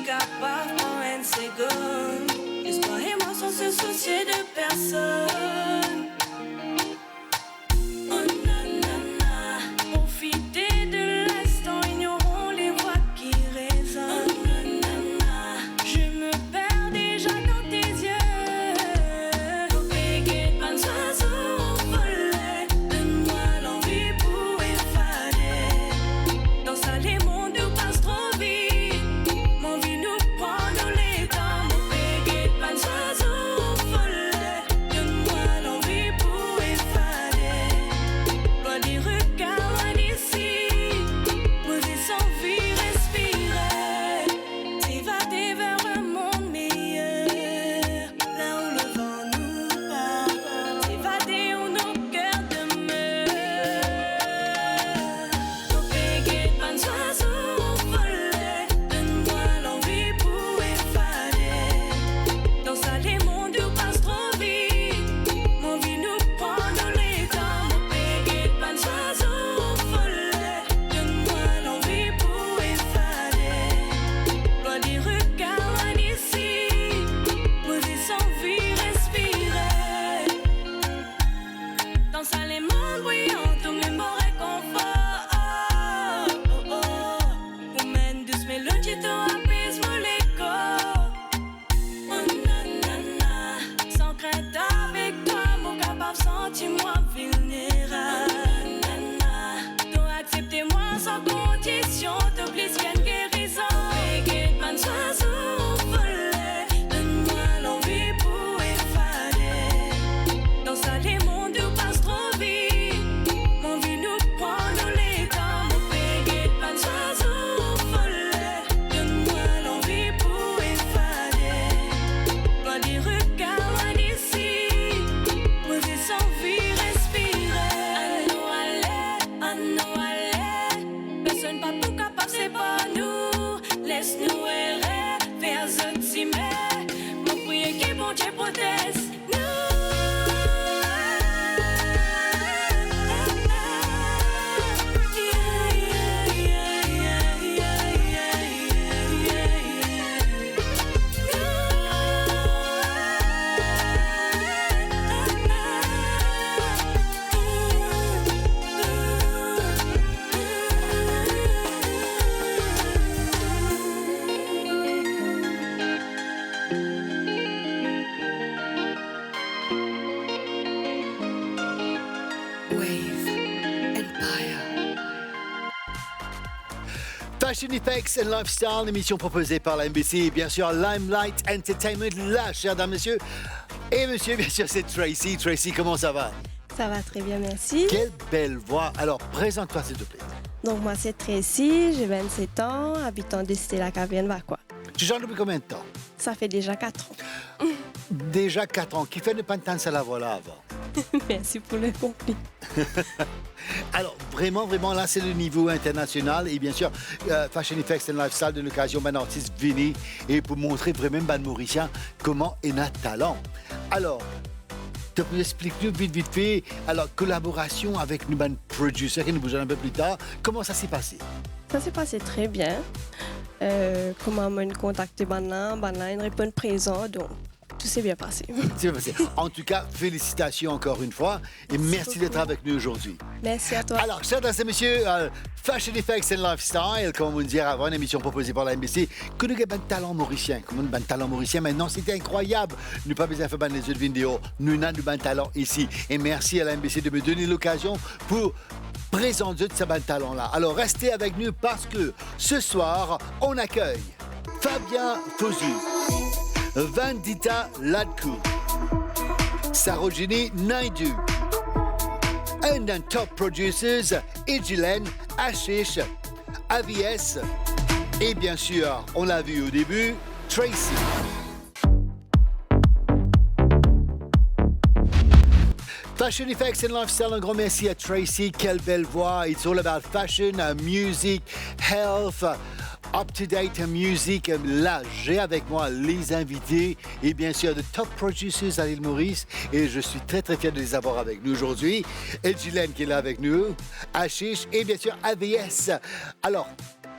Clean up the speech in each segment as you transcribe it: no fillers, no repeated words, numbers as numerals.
capable en une seconde. Espoir et moi sans se soucier de personne. Oh nanana, profiter de l'instant, ignorons les voix qui résonnent. Oh nanana, je me perds déjà dans tes yeux. Au béguet, pas de oiseaux envolés, donne-moi l'envie pour effader. Dans ça les mondes nous passent trop vite, mon vie nous prend dans les temps. Au béguet, pas de oiseaux envolés, donne-moi l'envie pour effader. Loin des regards, loin d'ici, posé sans vie, respirer, s'évader vers un monde meilleur, là où le vent nous porte, s'évader où nos cœurs demeurent. Au béguet, pas de oiseaux envolés, donne-moi l'envie pour effader. Dans ça les mondes nous passent trop vite, mon vie nous prend dans les temps. Au béguet, pas de oiseaux envolés, donne-moi l'envie pour effader. Loin des regards, loin d'ici, posé sans vie, respirer. Dans ça les mondes brillants, tout mémoire et confort. Oh, oh, oh. Ou mène douce mélodie, tout apaise mon écho. Oh nanana, sans crainte avec toi, mon capable senti-moi vulnérable. Nanana, toi acceptez-moi sans condition, te plaise qu'il y a une guérison. Béguet, pas de oiseaux envolés, donne-moi l'envie pour effader. Dans ça les mondes nous passent trop vite, mon vie nous prend dans les temps. Mon béguet, pas de oiseaux envolés, donne-moi l'envie pour effader. Loin des regards, loin d'ici, posé sans vie, respirer. À nous aller, personne pas tout capable, c'est pas nous. Laisse-nous errer vers Zoximé, mon prier qui bon Dieu protège nous. Fashion Effects and Lifestyle, l'émission proposée par la NBC et bien sûr Limelight Entertainment, là, chers dames, messieurs. Et monsieur, bien sûr, c'est Tracy. Tracy, comment ça va? Ça va très bien, merci. Quelle belle voix. Alors, présente-toi, s'il te plaît. Donc, moi, c'est Tracy, j'ai 27 ans, habitant de Cité-la-Cavienne, Vacois. Tu chantes depuis combien de temps? Ça fait déjà 4 ans. Déjà 4 ans. Qui fait ne pas entendre la voix là avant? Merci pour le compliment. Alors, vraiment, là, c'est le niveau international. Et bien sûr, Fashion Effects and Lifestyle, de l'occasion, un artiste venu et pour montrer vraiment, ban Mauricien, comment il a talent. Alors, tu peux expliquer vite fait, alors, collaboration avec nous, ban producer, qui nous bougera un peu plus tard. Comment ça s'est passé? Ça s'est passé très bien. Comment m'a contacté Banlan, il répond présent, donc tout s'est bien passé. C'est bien passé. En tout cas, félicitations encore une fois et merci d'être avec nous aujourd'hui. Merci à toi. Alors, chers dames et messieurs, Fashion Effects and Lifestyle, comme on dit avant, une émission proposée par la NBC, que nous avons un talent mauricien. Comme un talent mauricien, maintenant, c'était incroyable. Nous pas besoin de faire les autres vidéos. Nous avons un talent ici. Et merci à la NBC de me donner l'occasion pour présenter ce bon talent-là. Alors, restez avec nous parce que ce soir, on accueille Fabien Fozu, Vandita Ladkou, Sarojini Naidu, un des top producers, Edjilen, Ashish, AVS et bien sûr, on l'a vu au début, Tracy. Fashion Effects and Lifestyle, un grand merci à Tracy, quelle belle voix. It's all about fashion, music, health, up-to-date music. Là, j'ai avec moi les invités et bien sûr de top producers à l'île Maurice. Et je suis très très fier de les avoir avec nous aujourd'hui. Edjilen qui est là avec nous, Ashish et bien sûr AVS. Alors,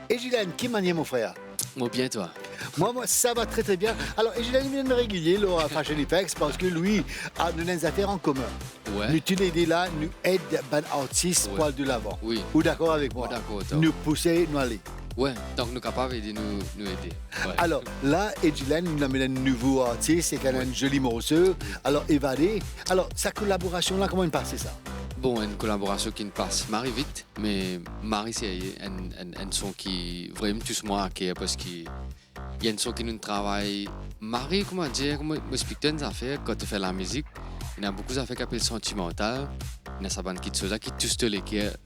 Edjilen, qui manie mon frère? Moi, bien, toi. Moi, ça va très très bien. Alors, et j'ai l'ami régulier là, à Fashion Effects parce que lui a des affaires en commun. Ouais. Nous, tu l'aides là, nous aide ben artistes Ouais. pour de l'avant. Oui. Ou d'accord avec moi? Ouais, d'accord, toi. Nous pousser, nous aller. Ouais, donc nous sommes capables de nous aider. Ouais. Alors, là, Edgelen nous amène un nouveau artiste et qui a un joli morceau. Alors, Évadé. Alors, sa collaboration là, comment il passe ça? Bon, une collaboration qui ne passe Marie vite, mais Marie, c'est un son qui vraiment tous moi parce qu'il y a un son qui nous travaille. Marie, comment dire, comment expliquer une affaire quand tu fais la musique, il y a beaucoup d'affaires qui appellent sentimentales. Il y a sa bande qui touche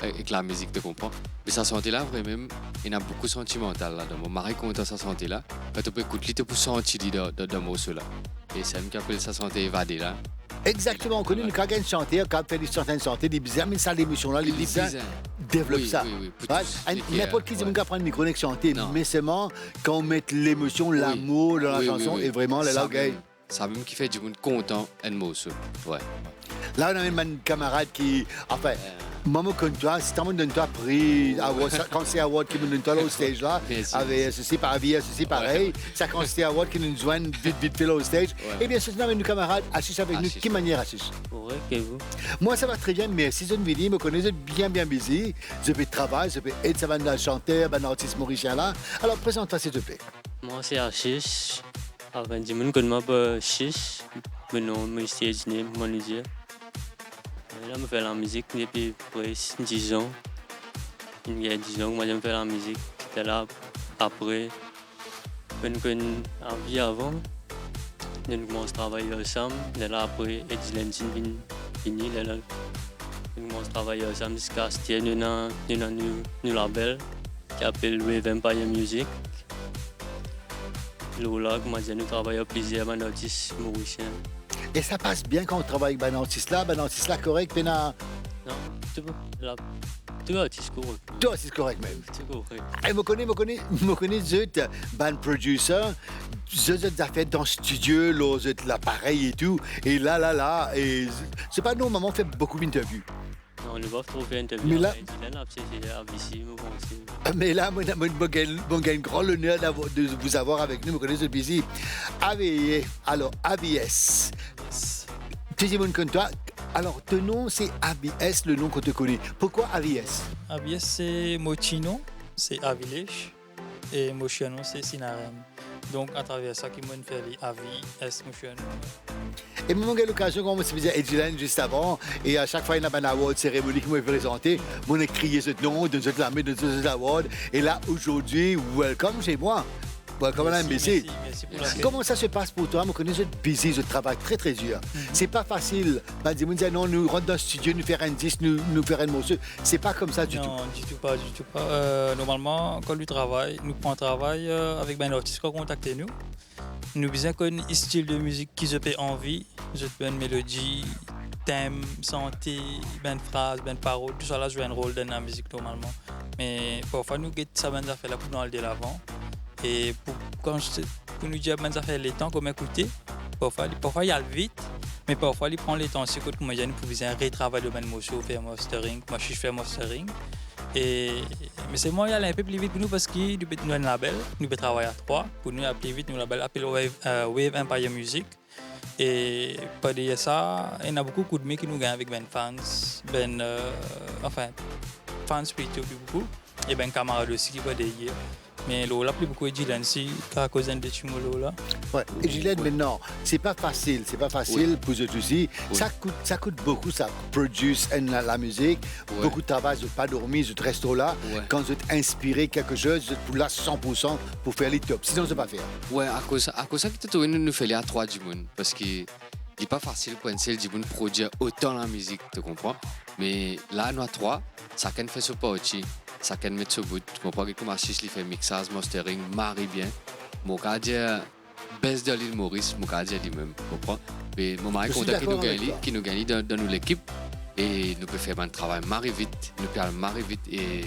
avec la musique, tu comprends? Mais sa santé là, vraiment, il y a beaucoup de sentimental là-dedans. Marie, comment tu as sa santé là? Quand tu peux écouter, tu peux sentir dans morceau là. Et c'est elle qui appelle sa santé évadée là. Exactement, on connaît le Kagan chanteur, quand fait des centaines de santé, des bizarres, mais ça, l'émission là, les bizarres développent ça. Oui, oui. N'importe qui dit qu'on prendre le micro et chanter, Non. mais seulement quand on met l'émotion, l'amour dans la chanson, et vraiment, là, gay. Ça même qui fait du monde content, un morceau. Ouais. Là, on a même un camarade qui. Enfin, maman, comme toi, si t'as donné toi prix, quand c'est Award qui me donne toi là au stage là, Merci. avec ceci, pareil, ça quand c'est Award qui nous joignent vite fait là au stage. Eh bien, c'est avec nos camarades, assis avec nous, Assis. quelle manière assis? Ouais, que vous? Moi, ça va très bien, merci. Je me connais, je suis bien busy. Je fais travail, je fais aider ça va chanteur, un artiste mauricien là. Alors, présente-toi, s'il te plaît. Moi, c'est Ashish. Avant de me connaître, Ashish. Mon nom, c'est Edine, mon nom. Là, je fais la musique depuis presque 10 ans. Il y a 10 ans que moi, je fais la musique. J'étais là après. Je connais la vie avant. Nous commençons à travailler ensemble. Là, après, Edine fini. Là, nous commençons à travailler ensemble jusqu'à ce que nous avons un label qui s'appelle Wave Empire Music. Là, nous travaillons plusieurs artistes mauriciens. Et ça passe bien quand on travaille avec un artiste là correct, puis Non, tout artiste correct. toi, c'est correct même. C'est correct. Et me connais, zut, band producer, zut a fait dans le studio, là, zut l'appareil et tout, et là, et c'est pas nous, maman fait beaucoup d'interviews. Non, on ne va pas trop faire Mais interview. là- Mais là, moi, j'ai un grand honneur de vous avoir avec nous, me connaissez busy. Alors, ABS. Tu dis, mon comme toi, alors, ton nom, c'est ABS, le nom qu'on te connaît. Pourquoi ABS? ABS, c'est Mochino, c'est Avilèche, et Mochiano, c'est Sinarem. Donc, à travers ça, qui m'a fait les ABS Mochiano. Et moi, j'ai l'occasion, comme on se faisait Edgeland juste avant, et à chaque fois, il y a une award cérémonie qui m'a présenté. Moi, on a crié ce nom, de cette lamée, de ce award. Et là, aujourd'hui, welcome chez moi. Welcome à la MBC. Merci pour la Comment ça se passe pour toi? Moi, je connais, je suis busy, je travaille très, très dur. C'est pas facile. Ben, dis-moi, non, nous rentrons dans le studio, nous faire un disque, nous faire un morceau. C'est pas comme ça du tout. Non, du tout pas. Normalement, quand nous travaillons, nous prenons travail avec un artiste qui a contacté nous. Nous besoin qu'on un style de musique qui se fait envie, je fais une mélodie, thème, santé, une phrase, une parole, tout ça là joue un rôle dans la musique normalement. Mais parfois nous get ça ben fait là pour nous aller de l'avant. Et pour nous dire ben ça fait les temps qu'on écouter, parfois il y a le vite, mais parfois il prend les temps c'est que moi j'ai pour besoin retravailler le même morceau, faire mastering, moi je fais mastering. Mais c'est moi qui allais un peu plus vite pour nous parce que nous avons un label, nous pouvons travailler à 3. Pour nous, plus vite, nous avons un label appelé Wave Empire Music. Et par derrière ça, il y a beaucoup de qui nous gagnent avec ben fans, fans plutôt beaucoup, et ben camarades aussi qui vont derrière. Mais là, plus beaucoup de Dylan, à cause d'un des chumolo là. Ouais. Et Gilles, maintenant, c'est pas facile pour eux aussi. Oui. Ça coûte beaucoup, ça produce la musique, Ouais. beaucoup de travail, je pas dormir, je reste là. Ouais. Quand je t'inspire quelque chose, je suis là 100% pour faire les tops. Sinon, je ne peux pas faire. Ouais, à cause ça que tu nous fait les à 3 du monde. Parce que il n'est pas facile pour un seul du monde produire autant la musique, tu comprends? Mais là, nous à 3, ça can fait ce pas aussi. Ça can mettre ce bout. Tu comprends que comme artiste, il fait mixage, mastering, marie bien. Mon gars dit, baisse de l'île Maurice, mon gars dit lui-même. Tu comprends? Mais mon mari Je suis contact d'accord avec toi. qui nous gagne dans l'équipe. Et nous pouvons faire un travail marie vite. Nous pouvons marie vite. Et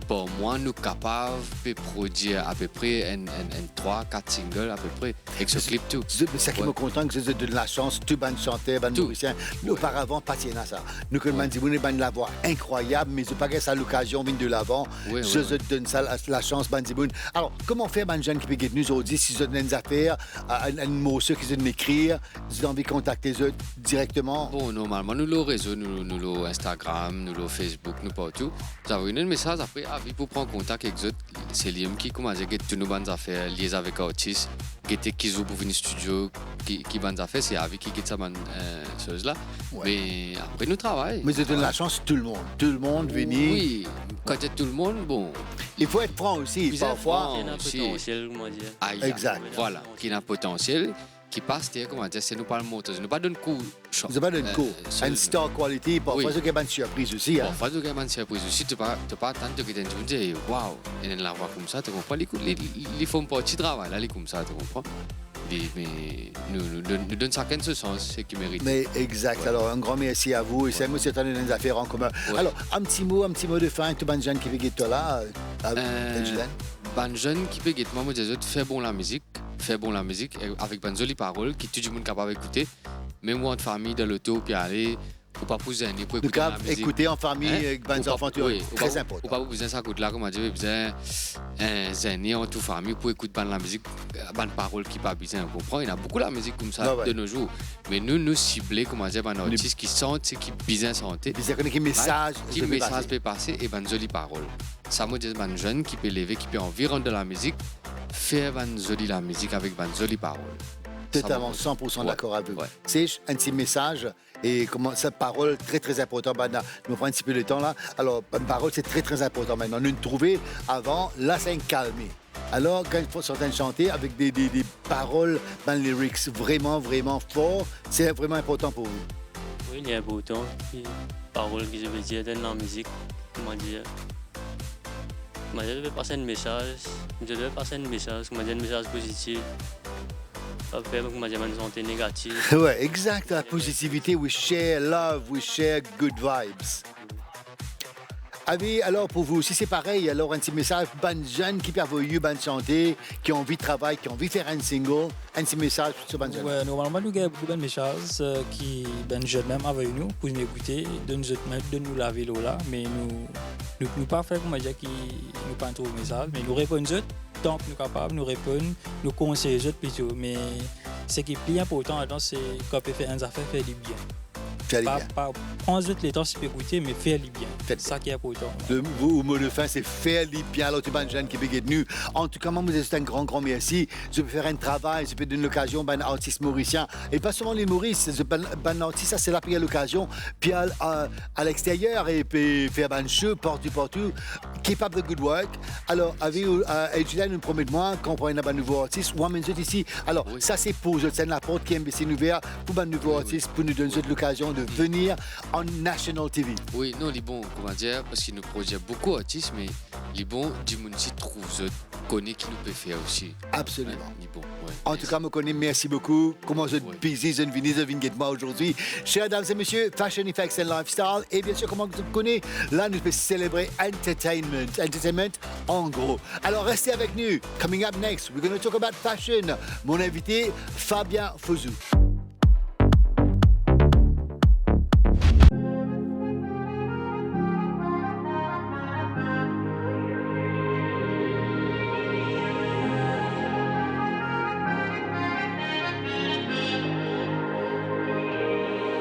pour moi, nous capables de produire à peu près un 3-4 singles à peu près. Avec ce clip tout. C'est ça qui me content que je donne la chance, tout ban chanter, ban Tout. mauricien. Auparavant, pas tiens à ça. Nous que dit vous ban la voix incroyable, mais je pas que ça l'occasion vient de l'avant. Oui, Je oui, donne ça la chance ban Ziboun. Alors, comment faire ban jeune qui peut gagner nous aujourd'hui si je donne des affaires, un mot ceux qui se écrire, si envie de contacter eux directement. Bon, normalement, nous le réseau, nous le Instagram, nous le Facebook, nous partout. Vous avez un message après, pour prendre contact avec eux. C'est Liam qui commence à toutes nos bonnes affaires, liées avec artistes, qui jouent pour venir au studio, qui bonnes affaires, c'est Avi qui ça bonne chose là. Ouais. Mais après, nous travaillons. Mais je donne la chance tout le monde. Tout le monde venir. Oui, quand il y a tout le monde, bon. Il faut être franc aussi, Vous êtes parfois. franc. Il y a un aussi. potentiel, comment dire. Aïe, Exact. Voilà, qui a un potentiel, qui passe, comment dire, c'est nous pas le moteur, nous pas donne coup. C'est pas de coup. Un star quality, parfois Oui. c'est une bonne surprise aussi. Hein. Parfois, tu as une surprise aussi, tu pas attendre que tu te dis, waouh, et la voix comme ça, tu comprends? Ils font pas de travail, là, comme ça, tu comprends? Mais nous donnons chacun ce sens, ce qui mérite. Mais exact. Alors, un grand merci à vous. Et c'est moi, c'est une affaire en commun. Ouais. Alors, un petit mot de fin. Tout le monde qui veut toi là. Julien. Ben jeune qui peut guetter, moi, je dis, fais bon la musique, avec ben jolie parole, qui tout le monde capable d'écouter. Même moi, en famille, dans l'auto, puis aller, ou pas pousser un pour Nous écouter la musique. écouter en famille, Hein? avec bonnes Ou pas- enfants, oui, très Ou important. pas besoin de ça coûte là, comme on dit, besoin un aîné en toute famille pour écouter ben la musique, ben parole qui pas besoin, on comprend. Il y a beaucoup la musique comme ça Ah ouais. de nos jours. Mais nous cibler, comme on dit, ben artistes qui sentent, qui besoin santé. Puis c'est un message. Qui message peut passer et ben jolie parole. Ça me dit ben jeune qui peut lever, qui peut environ de la musique, faire ben jolie la musique avec ben jolie parole. Totalement, Ça me- 100% Ouais, d'accord avec vous. ouais. C'est un petit message et comment cette parole très très important. Je me prends un petit peu de temps là. Alors, une parole c'est très très important maintenant. Nous trouver avant, là c'est un calmé. Alors, quand il faut certaines chanter avec des paroles, les lyrics vraiment vraiment forts, c'est vraiment important pour vous. Oui, il y a un beau temps. Puis, parole que je veux dire dans la musique, comment dire. Comment dire, je vais passer un message. Je devais passer un message, comment dire, un message positif. Pas faire, comment dire, une santé négative. Ouais, exact. La positivité, we share love, we share good vibes. Alors pour vous aussi c'est pareil, alors un petit message, bonne jeune qui peuvent eu bonne santé, qui ont envie de travailler, qui ont envie de faire un single, un petit message sur bonne jeune. Ouais, normalement, nous avons beaucoup de messages qui ben jeunes même avec nous pour nous écouter, de nous laver l'eau là, mais nous pas faire comme dire qui nous pas trop de messages, mais nous répondons eux tant que nous sommes capables, nous répondons, nous conseillons eux plutôt, mais ce qui est plus important là-dedans, c'est qu'on peut faire une affaire, faire du bien. Fais-les bien. Pas prendre le temps si peut écouter, mais faire du bien. Faites C'est ça qui est important. Le mot de fin, c'est faire les bien. Alors, tu es jeune qui est venu. En tout cas, moi, vous êtes un grand merci. Je peux faire un travail, je peux donner l'occasion à un artiste mauricien. Et pas seulement les Maurices, un artiste, ça, c'est là, puis il y a l'occasion. Puis à l'extérieur, et puis faire un show partout. Keep up the good work. Alors, avec Julien, nous promet de moi qu'on prend un nouveau artiste. Moi, mais ici. Alors, Oui. ça, c'est pour eux. C'est la porte qui est MBC ouverte pour un nouveau artiste, pour nous donner l'occasion de venir en National TV. Oui, non, les bons, comment dire, parce qu'il nous produit beaucoup d'artistes, mais les bons, du monde qui trouve, connaît qui nous peut faire aussi. Absolument. Les bons, ouais. En tout cas, me connais, merci beaucoup. Comment je Ouais. busy, je viens moi aujourd'hui. Chers dames et messieurs, Fashion Effects and Lifestyle. Et bien sûr, comment tu me connais, là, nous pouvons célébrer entertainment en gros. Alors, restez avec nous. Coming up next, we're going to talk about fashion. Mon invité, Fabien Fozou.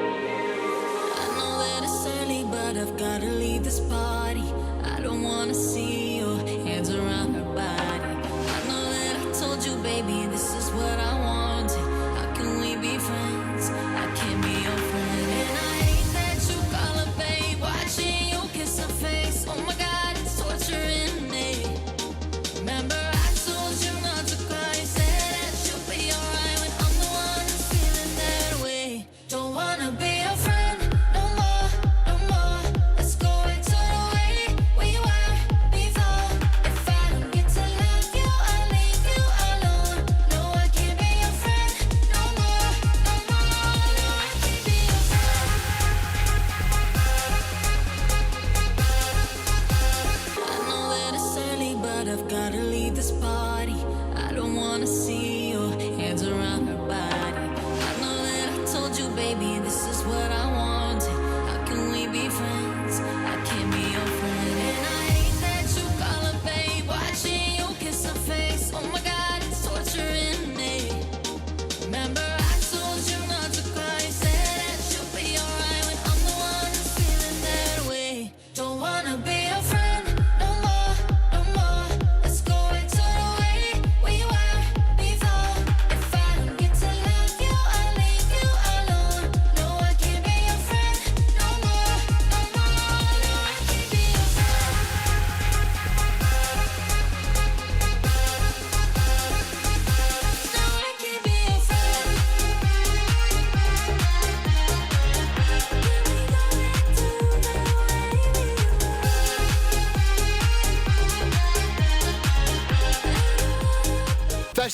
I know that it's early, but I've gotta leave this party. I don't wanna see your hands around her body. I know that I told you, baby, this is what I wanted. How can we be friends? I can't be your friend. And I hate that you call her babe, watching you kiss her face. Oh my God, it's torturing me. Remember, I told you not to cry. You said that you'll be alright when I'm the one who's feeling that way. Don't wanna be your friend no more, no more. Let's go back to the way we were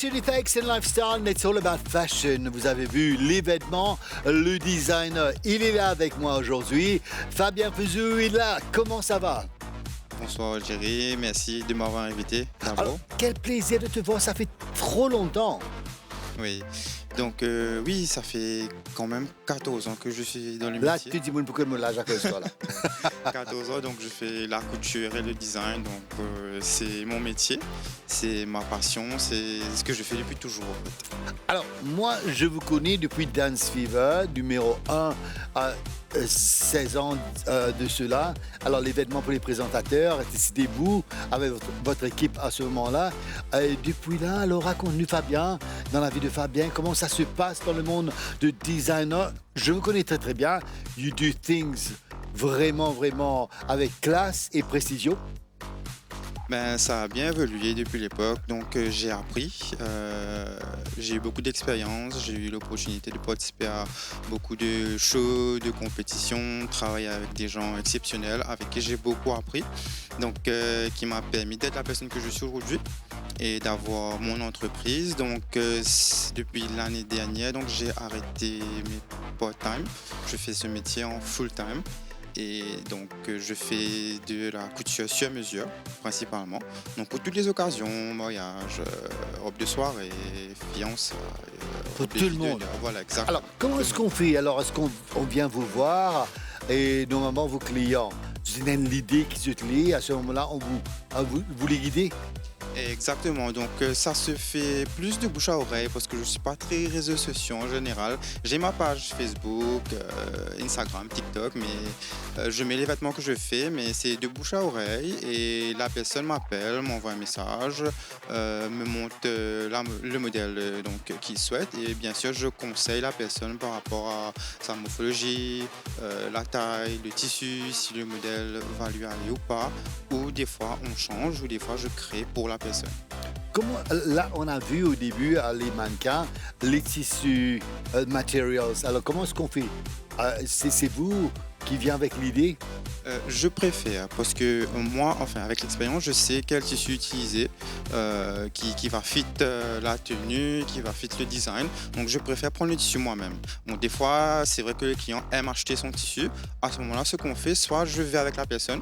Fashion Effects and Lifestyle, it's all about fashion. Vous avez vu l'événement, le designer, il est là avec moi aujourd'hui. Fabien Fezou est là. Comment ça va? Bonsoir Jerry, merci de m'avoir invité. Bravo. Alors, quel plaisir de te voir, ça fait trop longtemps. Oui, donc oui, ça fait quand même 14 ans que je suis dans le Là, métier. tu dis, pourquoi me lâche à cause de toi, là? 14 ans, donc je fais la couture et le design, donc c'est mon métier, c'est ma passion, c'est ce que je fais depuis toujours en fait. Alors, moi, je vous connais depuis Dance Fever, numéro 1 à 16 ans de cela. Alors, l'événement pour les présentateurs, c'était vous, avec votre équipe à ce moment-là. Et depuis là, alors raconte-nous, Fabien, dans la vie de Fabien, comment ça se passe dans le monde de designer. Je vous connais très très bien. You do things vraiment, vraiment avec classe et précision. Ben, ça a bien évolué depuis l'époque, donc j'ai appris, j'ai eu beaucoup d'expérience, j'ai eu l'opportunité de participer à beaucoup de shows, de compétitions, travailler avec des gens exceptionnels avec qui j'ai beaucoup appris, donc qui m'a permis d'être la personne que je suis aujourd'hui et d'avoir mon entreprise. Donc depuis l'année dernière, donc j'ai arrêté mes part-time, je fais ce métier en full-time. Et donc, je fais de la couture sur mesure, principalement. Donc, pour toutes les occasions, mariage, robe de soirée, fiançailles. Pour tout le monde. Voilà, exactement. Alors, comment est-ce qu'on fait? Alors, est-ce qu'on vient vous voir et normalement, vos clients, vous avez l'idée qui se lit, à ce moment-là, vous les guidez? Exactement, donc ça se fait plus de bouche à oreille parce que je ne suis pas très réseaux sociaux en général. J'ai ma page Facebook, Instagram, TikTok, mais je mets les vêtements que je fais, mais c'est de bouche à oreille et la personne m'appelle, m'envoie un message, me montre le modèle donc, qu'il souhaite et bien sûr je conseille la personne par rapport à sa morphologie, la taille, le tissu, si le modèle va lui aller ou pas, ou des fois on change ou des fois je crée pour la personne. Comment, là, on a vu au début les mannequins, les tissus, materials. Alors, comment est-ce qu'on fait? C'est vous qui vient avec l'idée? Je préfère parce que moi, enfin avec l'expérience, je sais quel tissu utiliser qui va fit la tenue, qui va fit le design. Donc je préfère prendre le tissu moi-même. Bon, des fois, c'est vrai que le client aime acheter son tissu. À ce moment-là, ce qu'on fait, soit je vais avec la personne,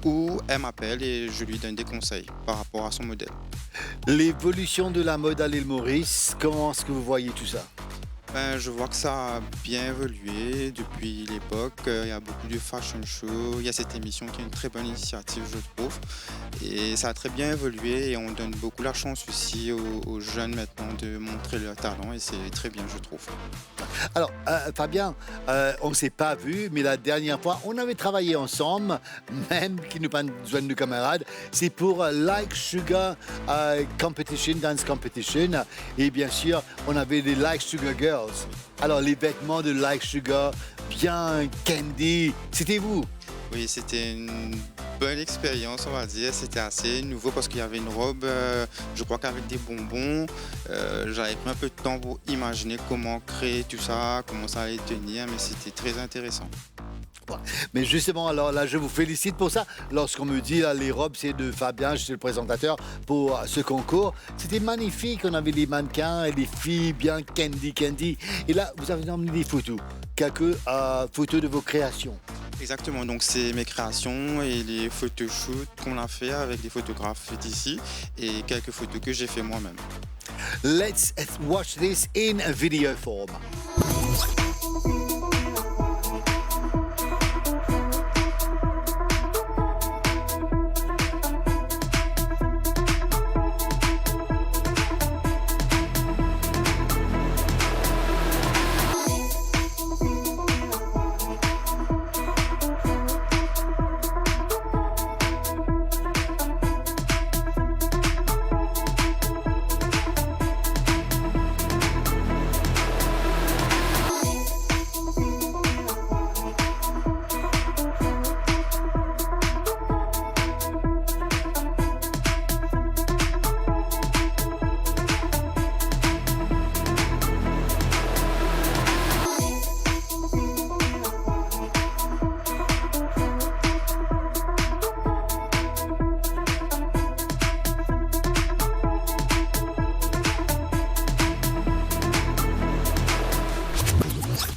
ou elle m'appelle et je lui donne des conseils par rapport à son modèle. L'évolution de la mode à l'île Maurice, comment est-ce que vous voyez tout ça? Ben, je vois que ça a bien évolué depuis l'époque. Il y a beaucoup de fashion shows. Il y a cette émission qui est une très bonne initiative, je trouve. Et ça a très bien évolué et on donne beaucoup la chance aussi aux jeunes maintenant de montrer leur talent et c'est très bien, je trouve. Alors, Fabien, on ne s'est pas vu, mais la dernière fois, on avait travaillé ensemble, même qui nous pas besoin de camarades. C'est pour Like Sugar Competition, Dance Competition. Et bien sûr, on avait les Like Sugar Girls. Alors, les vêtements de Like Sugar, bien candy, c'était vous? Oui, c'était une bonne expérience, on va dire. C'était assez nouveau parce qu'il y avait une robe, je crois qu'avec des bonbons. J'avais pris un peu de temps pour imaginer comment créer tout ça, comment ça allait tenir, mais c'était très intéressant. Ouais. Mais justement, alors là, je vous félicite pour ça. Lorsqu'on me dit, là, les robes, c'est de Fabien, je suis le présentateur pour ce concours. C'était magnifique. On avait des mannequins et des filles bien candy. Et là, vous avez emmené des photos. Quelques photos de vos créations. Exactement, donc c'est mes créations et les photoshoots qu'on a fait avec des photographes d'ici et quelques photos que j'ai fait moi-même. Let's watch this in a video form.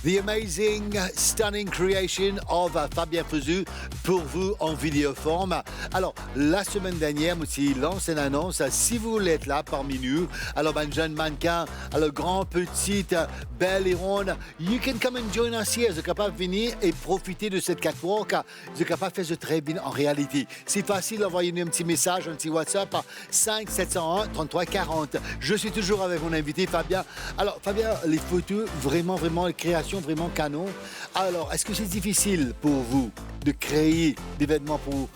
The amazing, stunning creation of Fabien Fozu pour vous en vidéo forme. Alors, la semaine dernière, aussi lance une annonce. Si vous voulez être là parmi nous, alors ben jeune mannequin, alors grand, petite, belle et ronde, you can come and join us here. Vous êtes capable de venir et profiter de cette catwalk. Vous êtes capable de faire ce très bien en réalité. C'est facile, envoyez-nous un petit message, un petit WhatsApp à 5 701 33 40. Je suis toujours avec mon invité Fabien. Alors, Fabien, les photos, vraiment, les créations vraiment canon. Alors, est-ce que c'est difficile pour vous de créer des vêtements pour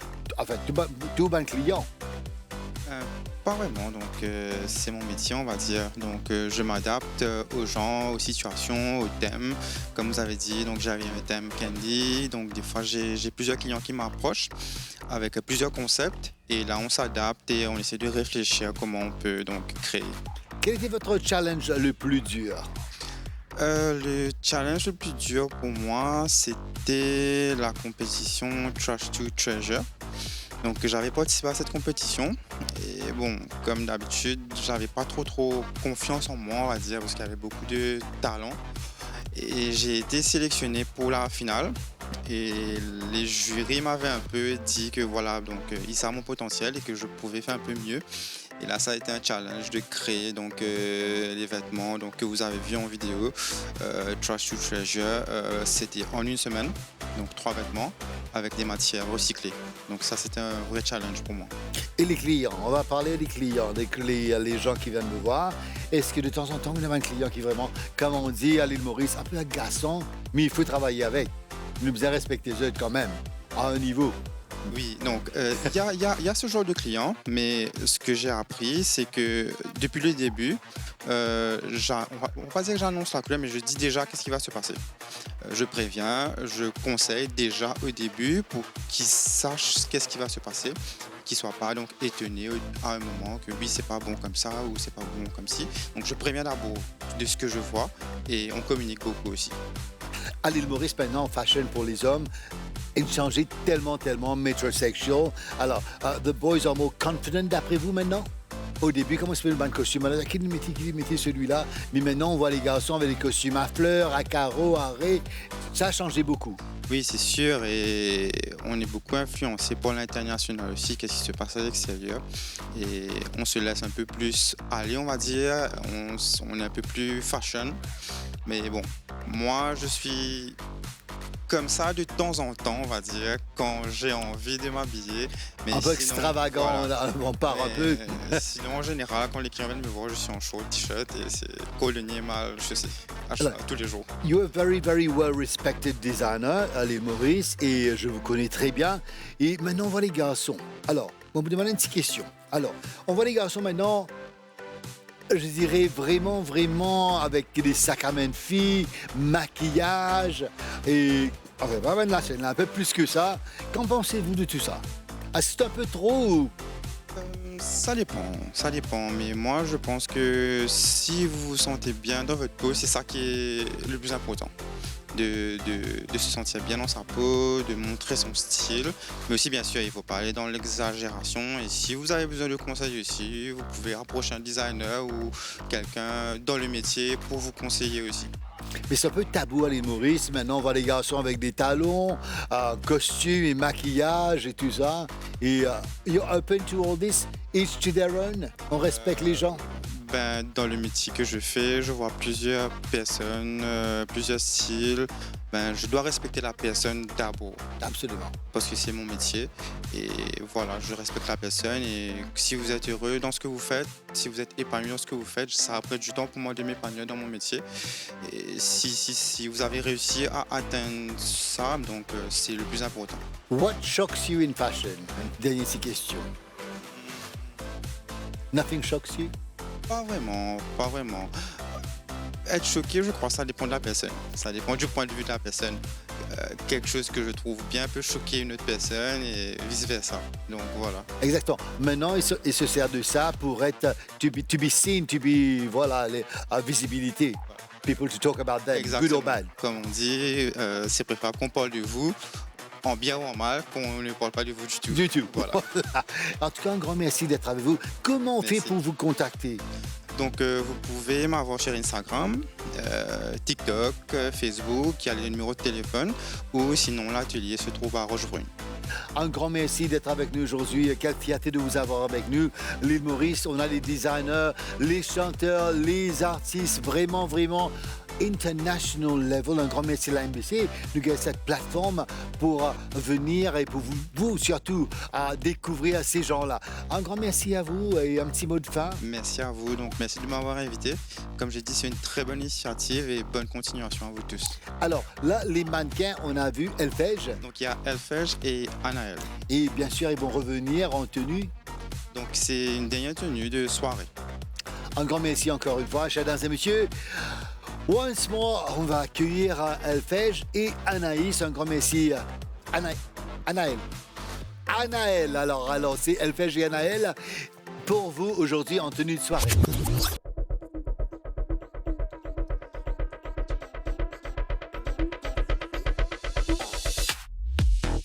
tout un client? Pas vraiment, donc c'est mon métier, on va dire. Donc je m'adapte aux gens, aux situations, aux thèmes. Comme vous avez dit, donc j'avais un thème Candy. Donc des fois, j'ai plusieurs clients qui m'approchent avec plusieurs concepts. Et là, on s'adapte et on essaie de réfléchir à comment on peut donc créer. Quel était votre challenge le plus dur? Le challenge le plus dur pour moi, c'était la compétition Trash to Treasure. Donc j'avais participé à cette compétition et bon, comme d'habitude, j'avais pas trop confiance en moi, on va dire, parce qu'il y avait beaucoup de talent. Et j'ai été sélectionné pour la finale et les jurys m'avaient un peu dit que voilà, donc ils savaient mon potentiel et que je pouvais faire un peu mieux. Et là, ça a été un challenge de créer donc, les vêtements donc, que vous avez vus en vidéo. Trash to Treasure, c'était en une semaine, donc 3 vêtements avec des matières recyclées. Donc ça, c'était un vrai challenge pour moi. Et les clients, on va parler des clients, les gens qui viennent me voir. Est-ce que de temps en temps, vous avez un client qui est vraiment, comme on dit à l'île Maurice, un peu agaçant, mais il faut travailler avec. Nous devons respecter eux quand même, à un niveau. Oui, donc il y a ce genre de clients, mais ce que j'ai appris, c'est que depuis le début, on va pas dire que j'annonce la couleur, mais je dis déjà qu'est-ce qui va se passer. Je préviens, je conseille déjà au début pour qu'ils sachent qu'est-ce qui va se passer, qu'ils ne soient pas donc étonnés à un moment que oui, c'est pas bon comme ça ou c'est pas bon comme ci. Donc je préviens d'abord de ce que je vois et on communique beaucoup aussi. À l'île Maurice, maintenant, fashion pour les hommes, il change tellement metrosexual. Alors, the boys are more confident d'après vous maintenant? Au début, comment se fait le ban de costume? Alors, qui mettait celui-là? Mais maintenant, on voit les garçons avec des costumes à fleurs, à carreaux, à raies. Ça a changé beaucoup. Oui, c'est sûr, et on est beaucoup influencé par l'international aussi, qu'est-ce qui se passe à l'extérieur. Et on se laisse un peu plus aller, on va dire. On est un peu plus fashion. Mais bon, moi, je suis comme ça de temps en temps, on va dire, quand j'ai envie de m'habiller. Mais un peu sinon, extravagant, voilà. on part un peu. Sinon, en général, quand les clients viennent me voir, je suis en short, t-shirt et c'est colonier mal, je sais, tous les jours. You're a very well respected designer à l'île Maurice et je vous connais très bien. Et maintenant, on voit les garçons. Alors, on vous demande une petite question. Alors, on voit les garçons maintenant, je dirais vraiment avec des sacs à main de filles, maquillage et... Enfin, là, c'est un peu plus que ça. Qu'en pensez-vous de tout ça? Est-ce que c'est un peu trop ou... Ça dépend. Mais moi, je pense que si vous vous sentez bien dans votre peau, c'est ça qui est le plus important. De se sentir bien dans sa peau, de montrer son style. Mais aussi, bien sûr, il ne faut pas aller dans l'exagération. Et si vous avez besoin de conseils aussi, vous pouvez approcher un designer ou quelqu'un dans le métier pour vous conseiller aussi. Mais c'est un peu tabou à l'île Maurice. Maintenant, on voit les garçons avec des talons, costumes et maquillage et tout ça. Et you're open to all this, each to their own. On respecte les gens. Dans le métier que je fais, je vois plusieurs personnes, plusieurs styles. Je dois respecter la personne d'abord. Absolument. Parce que c'est mon métier. Et voilà, je respecte la personne. Et si vous êtes heureux dans ce que vous faites, si vous êtes épanoui dans ce que vous faites, ça a pris du temps pour moi de m'épanouir dans mon métier. Et si vous avez réussi à atteindre ça, donc c'est le plus important. What shocks you in fashion? Dernière question. Nothing shocks you? Pas vraiment. Être choqué, je crois, ça dépend de la personne. Ça dépend du point de vue de la personne. Quelque chose que je trouve bien peut choquer une autre personne et vice-versa. Donc voilà. Exactement. Maintenant, il se sert de ça pour être to be seen, voilà, la visibilité. People to talk about that, exactement. Good or bad. Comme on dit, c'est préférable qu'on parle de vous, en bien ou en mal, qu'on ne parle pas de vous du tout. Du tout. Voilà. En tout cas, un grand merci d'être avec vous. Comment on fait pour vous contacter? Donc, vous pouvez m'avoir sur Instagram, TikTok, Facebook, il y a le numéro de téléphone, ou sinon l'atelier se trouve à Rochebrune. Un grand merci d'être avec nous aujourd'hui. Quelle fierté de vous avoir avec nous. L'île Maurice, on a les designers, les chanteurs, les artistes, vraiment, vraiment international level. Un grand merci à la MBC. Nous avons cette plateforme pour venir et pour vous surtout à découvrir ces gens-là. Un grand merci à vous et un petit mot de fin. Merci à vous, donc merci de m'avoir invité. Comme j'ai dit, c'est une très bonne initiative et bonne continuation à vous tous. Alors là, les mannequins, on a vu Elfège. Donc il y a Elfège et Anaël. Et bien sûr, ils vont revenir en tenue. Donc c'est une dernière tenue de soirée. Un grand merci encore une fois, chers dames et messieurs. Once more, on va accueillir Elfège et Anaïs. Un grand merci. Anaël. Alors, c'est Elfège et Anaël pour vous aujourd'hui en tenue de soirée.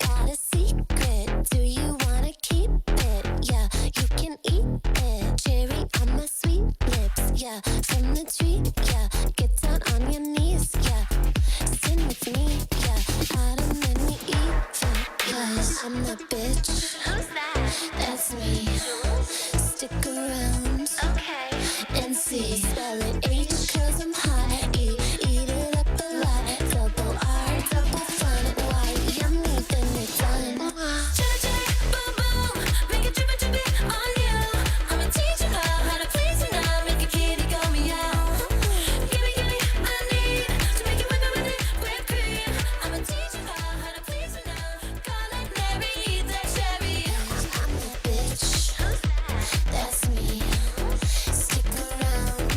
Got a secret, do you wanna keep it? Yeah, you can eat it. Cherry on my sweet lips, yeah. From the tree, yeah. Get down on your knees, yeah. Sing with me, yeah. Autumn and we even, cause I'm the bitch. Who's that? That's me. Stick around, okay, and see. Spell it H, cause I'm hot. Eat it up a lot. Double R, double fun. Why yummy, then you're done. Boom boom, make it drip on you. I'ma teach you how to please you now. Make a kitty go meow. Give me, I need to make you with it, whipped cream. I'ma teach you how to please you now. Call it Mary, eat that cherry. I'm the bitch. That's me. Stick around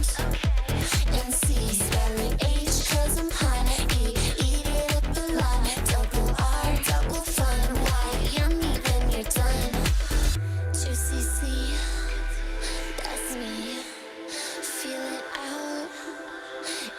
and see. Spell it H, cause I'm hot. Eat it up a lot. Double R, double fun. Why yummy, then you're done. Juicy C, that's me. Feel it out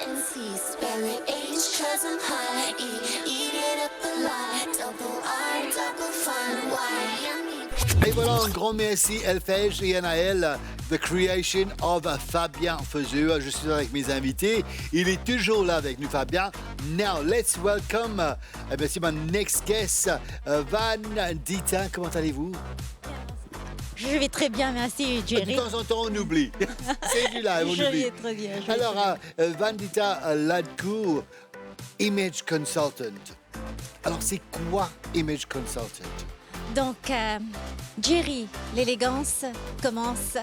and see. Spell it H, cause I'm hot. Eat it up a lot. Double R, double fun. Why yummy. Et voilà, un grand merci Elfège et Anaël. The creation of Fabien Fezeux. Je suis avec mes invités. Il est toujours là avec nous, Fabien. Now, let's welcome, c'est mon next guest, Van Dita. Comment allez-vous? Je vais très bien, merci De Jerry. temps en temps, on oublie. C'est du là, on Je oublie. vais très bien. je vais Alors, très bien. Vandita Ladkou, Image Consultant. Alors, c'est quoi Image Consultant? Donc, Jerry, l'élégance commence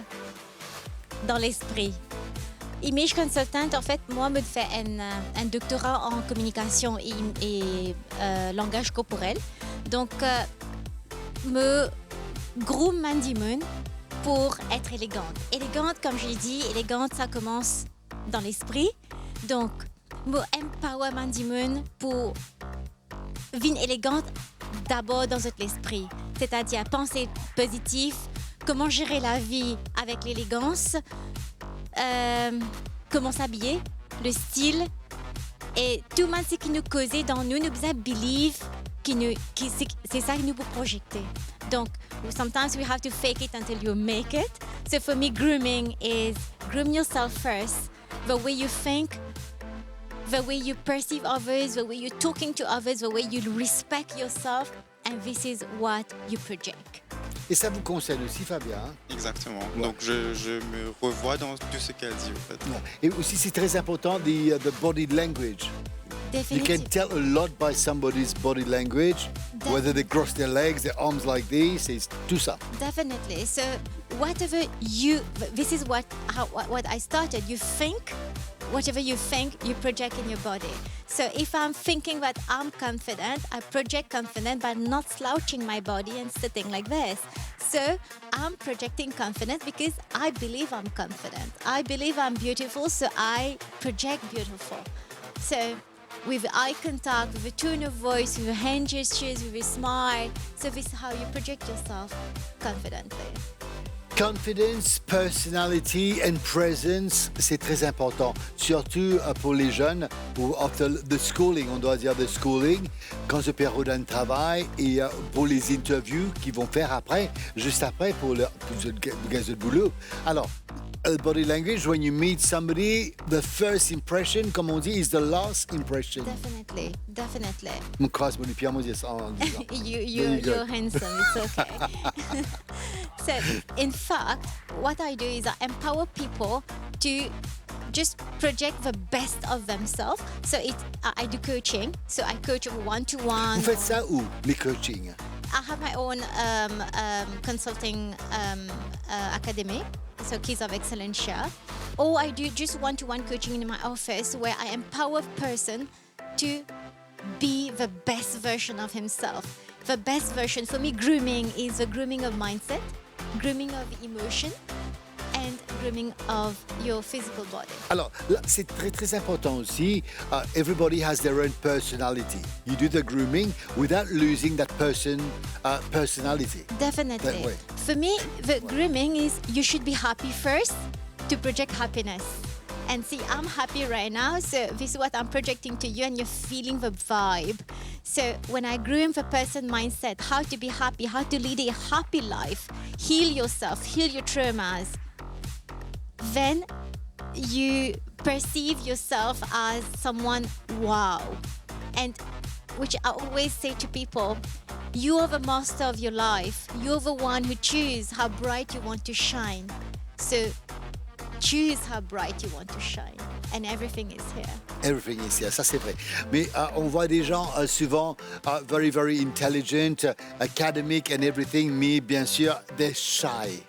dans l'esprit. Image Consultant, en fait, moi, me fait un doctorat en communication et langage corporel. Donc, me groom Mandy Moon pour être élégante. Élégante, comme j'ai dit, élégante, ça commence dans l'esprit. Donc, me empower Mandy Moon pour vivre élégante d'abord dans notre esprit. C'est-à-dire penser positif, comment gérer la vie avec l'élégance, comment s'habiller, le style et tout le monde ce qui nous cause dans nous faisait believe c'est ça que nous pouvons projeter. Donc, sometimes we have to fake it until you make it. So for me, grooming is groom yourself first. The way you think, the way you perceive others, the way you're talking to others, the way you respect yourself, and this is what you project. Et ça vous concerne aussi, Fabien. Hein? Exactement. Donc je me revois dans tout ce qu'elle dit en fait. Et aussi, c'est très important, the body language. You Definitely. can tell a lot by somebody's body language, whether they cross their legs, their arms like this, it's tout ça. Definitely. So whatever this is what I started. You think, whatever you think, you project in your body. So if I'm thinking that I'm confident, I project confident by not slouching my body and sitting like this. So I'm projecting confidence because I believe I'm confident. I believe I'm beautiful, so I project beautiful. So with eye contact, with a tone of voice, with hand gestures, with a smile. So this is how you project yourself confidently. Confidence, personality and presence, c'est très important. Surtout pour les jeunes, ou after the schooling, on doit dire the schooling, quand ce période de travail et pour les interviews qu'ils vont faire après, juste après pour le gaz de boulot. Alors, body language, when you meet somebody, the first impression, comme on dit, is the last impression. Definitely, definitely. Mon croise, mon pied, mon Dieu, ça, en disant. You're handsome, it's okay. So, in fact, what I do is I empower people to just project the best of themselves. So I do coaching. So I coach one-to-one. Vous faites ça où, les coachings? I have my own consulting academy, so Kids of Excellence Share. Or I do just one-to-one coaching in my office where I empower a person to be the best version of himself. The best version, for me, grooming is the grooming of mindset, grooming of emotion, and grooming of your physical body. Alors, là, c'est très, très important aussi. Everybody has their own personality. You do the grooming without losing that personality. Definitely. That way. For me, the grooming is you should be happy first to project happiness. And see, I'm happy right now, so this is what I'm projecting to you, and you're feeling the vibe. So when I groom the person mindset, how to be happy, how to lead a happy life, heal yourself, heal your traumas, then you perceive yourself as someone wow. And which I always say to people, you are the master of your life. You're the one who chooses how bright you want to shine. So choose how bright you want to shine. And everything is here. Everything is here, ça c'est vrai. Mais on voit des gens souvent very, very intelligent, academic and everything, mais bien sûr, they're shy.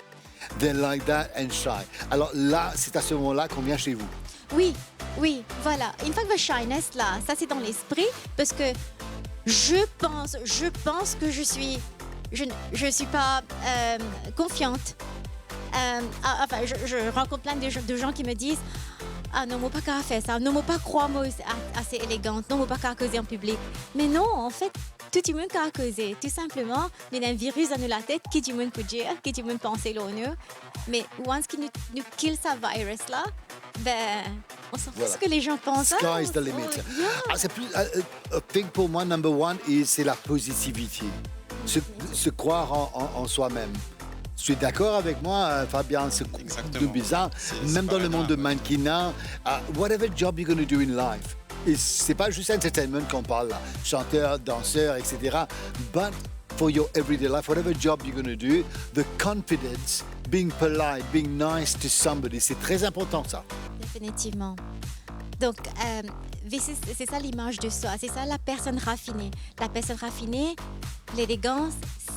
They're like that and shy. Alors là, c'est à ce moment-là qu'on vient chez vous. Oui, oui, voilà. Une fois que the shyness, là, ça c'est dans l'esprit, parce que je pense que je suis pas confiante. Enfin, je rencontre plein de gens qui me disent ah non, moi pas qu'à faire ça, non, moi pas croire moi assez élégante, non, moi pas qu'à causer en public. Mais non, en fait, tout le monde qu'à causer. Tout simplement, il y a un virus dans la tête qui tout le monde peut dire, qui tout le monde pense l'honneur. Mais once qu'il nous kill ce virus là, ben on s'en fout ce que les gens pensent. Sky is the limit. C'est plus, I think pour moi, number one, c'est la positivité. Se croire en soi-même. Tu es d'accord avec moi, Fabien? C'est bizarre. Même dans le monde de mannequinat, whatever job you're going to do in life, c'est pas juste entertainment qu'on parle là, chanteur, danseur, etc. But for your everyday life, whatever job you're going to do, the confidence, being polite, being nice to somebody, c'est très important ça. Définitivement. Donc, c'est ça l'image de soi, c'est ça la personne raffinée. La personne raffinée, l'élégance,